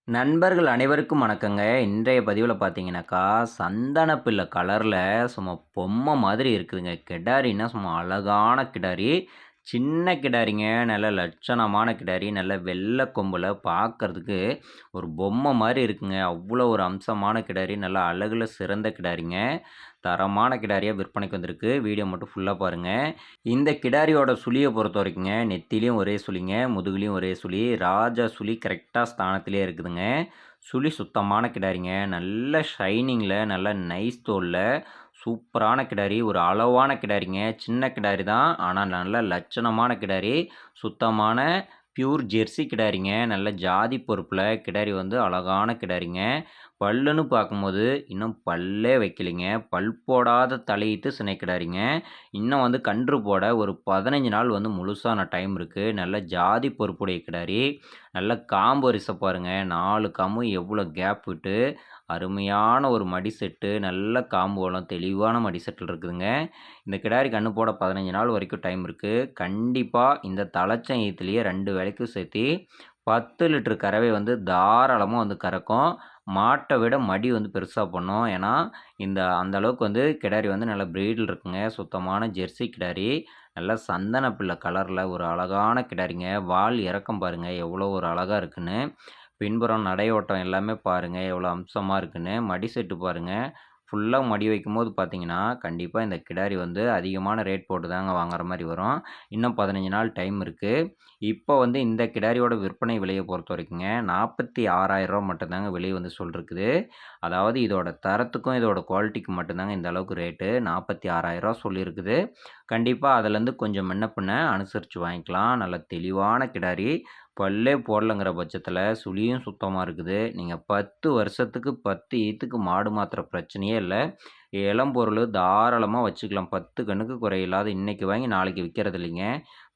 நண்பர்கள் அனைவருக்கும் வணக்கங்க. இன்றைய பதிவுல பார்த்தீங்கன்னாக்கா, சந்தன பிள்ளை கலர்ல சும்மா பொம்மை மாதிரி இருக்குதுங்க. கிடாரின்னா சும்மா அழகான கிடாரி. சின்ன கிடாரிங்க. நல்ல லட்சணமான கிடாரி. நல்ல வெள்ள கொம்புல பார்க்கறதுக்கு ஒரு பொம்மை மாரி இருக்குங்க. அவ்வளோ ஒரு அம்சமான கிடாரி. நல்ல அழகுல சிறந்த கிடாரிங்க. தரமான கிடாரியா விற்பனைக்கு வந்திருக்கு. வீடியோ மட்டும் ஃபுல்லா பாருங்க. இந்த கிடாரியோட சுழிய பொறுத்தவரைக்குங்க, நெத்தியிலயும் ஒரே சுழிங்க, முதுகுலயும் ஒரே சுழி. ராஜா சுழி கரெக்ட்டா ஸ்தானத்திலேயே இருக்குதுங்க. சுழி சுத்தமான கிடாரிங்க. நல்ல ஷைனிங்ல, நல்ல நைஸ் தோல்ல, சூப்பரான கிடாரி. ஒரு அளவான கிடாரிங்க. சின்ன கிடாரி தான். ஆனா நல்ல லட்சணமான கிடாரி. சுத்தமான பியூர் ஜெர்சி கிடாரிங்க. நல்ல ஜாதி பொறுப்புல கிடாரி வந்து அழகான கிடாரிங்க. பல்லுன்னு பார்க்கும்போது, இன்னும் பல்லே வைக்கலைங்க. பல் போடாத தலையீத்து சினை கிடாரிங்க. இன்னும் வந்து கன்று போட ஒரு 15 நாள் வந்து முழுசான டைம் இருக்கு. நல்ல ஜாதி பொறுப்புடைய கிடாரி. நல்ல காம்பு வரிசை பாருங்க. 4 காம்பும் எவ்வளோ கேப் விட்டு, அருமையான ஒரு மடி செட்டு. நல்ல காம்பு வளம், தெளிவான மடி செட்டில் இருக்குதுங்க. இந்த கிடாரி கன்று போட 15 நாள் வரைக்கும் டைம் இருக்கு. கண்டிப்பா இந்த தலைச்சம் ஈத்துலயே 2 வேளைக்கும் சேர்த்தி 10 லிட்டர் கறவை வந்து தாராளமா வந்து கறக்கும். மாட்ட விட மடி வந்து பெருசா பண்ணும். ஏன்னா, அந்த அளவுக்கு வந்து கிடாரி வந்து நல்ல ப்ரீடுல இருக்குங்க. சுத்தமான ஜெர்சி கிடாரி. நல்ல சந்தன பிள்ளை கலர்ல ஒரு அழகான கிடாரிங்க. வால் இறக்கம் பாருங்க, எவ்வளோ ஒரு அழகா இருக்குன்னு. பின்புறம் நடையோட்டம் எல்லாமே பாருங்க, எவ்வளோ அம்சமா இருக்குன்னு. மடி செட்டு பாருங்க. ஃபுல்லா மடி வைக்கும்போது பார்த்தீங்கன்னா, கண்டிப்பா இந்த கிடாரி வந்து அதிகமான ரேட் போட்டு தாங்க வாங்குற மாரி வரும். இன்னும் 15 நாள் டைம் இருக்கு. இப்போ வந்து இந்த கிடாரியோட விற்பனை விலைய பொறுத்தவரைக்குங்க, ரூ. 46,000 மட்டும் தாங்க விலை வந்து சொல்லிருக்குது. அதாவது இதோட தரத்துக்கும், இதோட குவாலிட்டிக்கும் மட்டும் தாங்க இந்த அளவுக்கு ரேட்டு. ரூ. 46,000 சொல்லியிருக்குது. கண்டிப்பா அதுலேருந்து கொஞ்சம் முன்ன பின்ன அனுசரிச்சு வாங்கிக்கலாம். நல்ல தெளிவான கிடாரி. பல்லே போடலங்கிற பட்சத்தில சுழியும் சுத்தமா இருக்குது. நீங்க 10 வருஷத்துக்கு 10 ஈத்துக்கு மாடு மாத்துற பிரச்சனையே இல்ல. இளம்பொருளு தாராளமா வச்சுக்கலாம். 10 கன்னுக்கு குறையில்லாத இன்னைக்கு வாங்கி நாளைக்கு விற்கிறது இல்லைங்க.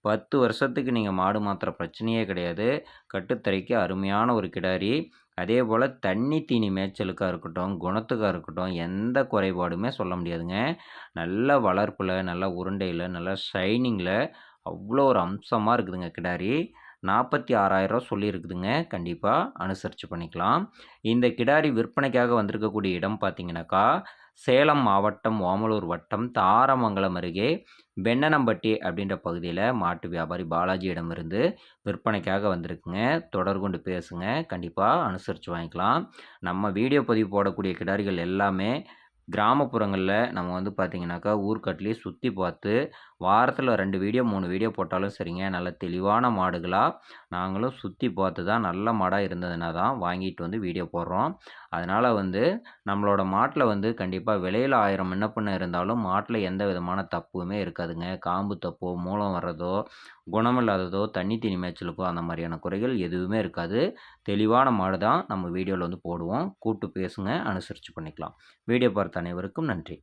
10 வருஷத்துக்கு நீங்க மாடு மாத்துற பிரச்சனையே கிடையாது. கட்டுத்தரைக்கு அருமையான ஒரு கிடாரி. அதேபோல தண்ணி தீனி மேய்ச்சலுக்கா இருக்கட்டும், குணத்துக்கா இருக்கட்டும், எந்த குறைபாடுமே சொல்ல முடியாதுங்க. நல்ல வளர்ப்புல, நல்ல உருண்டையில, நல்ல ஷைனிங்ல அவ்வளோ ஒரு அம்சமா இருக்குதுங்க கிடாரி. ரூ. 46,000 சொல்லியிருக்குதுங்க. கண்டிப்பா அனுசரிச்சு பண்ணிக்கலாம். இந்த கிடாரி விற்பனைக்காக வந்திருக்கக்கூடிய இடம் பார்த்தீங்கன்னாக்கா, சேலம் மாவட்டம், ஓமலூர் வட்டம், தாரமங்கலம் அருகே வெண்ணனம்பட்டி அப்படின்ற பகுதியில மாட்டு வியாபாரி பாலாஜியிடமிருந்து விற்பனைக்காக வந்திருக்குங்க. தொடர்பு கொண்டு பேசுங்க. கண்டிப்பா அனுசரிச்சு வாங்கிக்கலாம். நம்ம வீடியோ பதிவு போடக்கூடிய கிடாரிகள் எல்லாமே கிராமப்புறங்கள்ல நம்ம வந்து பார்த்தீங்கன்னாக்கா, ஊர்க்காட்டிலேயே சுத்தி பார்த்து, வாரத்தில 2 வீடியோ, 3 வீடியோ போட்டாலும் சரிங்க, நல்ல தெளிவான மாடுகளா நாங்களும் சுத்தி பார்த்து தான் நல்ல மாடா இருந்ததுனா தான் வாங்கிட்டு வந்து வீடியோ போடுறோம். அதனால வந்து நம்மளோட மாட்ல வந்து கண்டிப்பா விலையில 1000 முன்ன பின்ன இருந்தாலும், மாட்ல எந்த விதமான தப்புமே இருக்காதுங்க. காம்பு தப்போ, மூலம் வர்றதோ, குணமில்லாததோ, தண்ணி தீனி மேய்ச்சலுக்கோ அந்த மாரியான குறைகள் எதுவுமே இருக்காது. தெளிவான மாடு தான் நம்ம வீடியோல வந்து போடுவோம். கூப்பிட்டு பேசுங்க, அனுசரிச்சு பண்ணிக்கலாம். வீடியோ பார்த்த அனைவருக்கும் நன்றி.